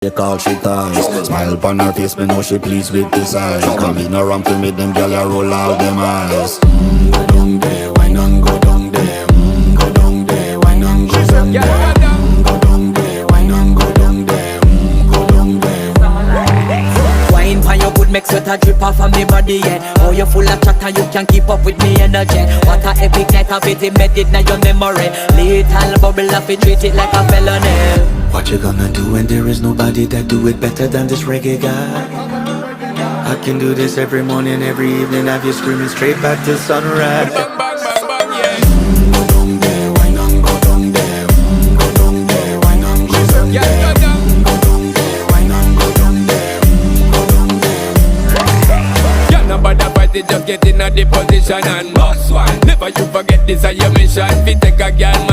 They call she ties. Smile upon her face, me know she pleased with this eyes. Come in around to meet them girl, you roll out them eyes. Go down there, why not go down there? Go down there, why not go down there? Go down there, why not go down there? Go down there. Wine pan your good, make sweat a drip off of me body, yeah. Oh, you full of chatter, you can keep up with me energy. What a epic night of it, embedded in your memory. Little bubble of it, treat it like a felony. What you gonna do when there is nobody that do it better than this reggae guy? I can do this every morning, every evening, have you screaming straight back to sunrise. Bang, bang, bang, bang, yeah. Go down there, why not go down there? Go down there, why not go down there? Yeah, go down. Go down there, why not go down there? Go down there. Yeah, nobody fight it, just get in a the position and boss one. Never you forget this is your mission. Fi take a girl,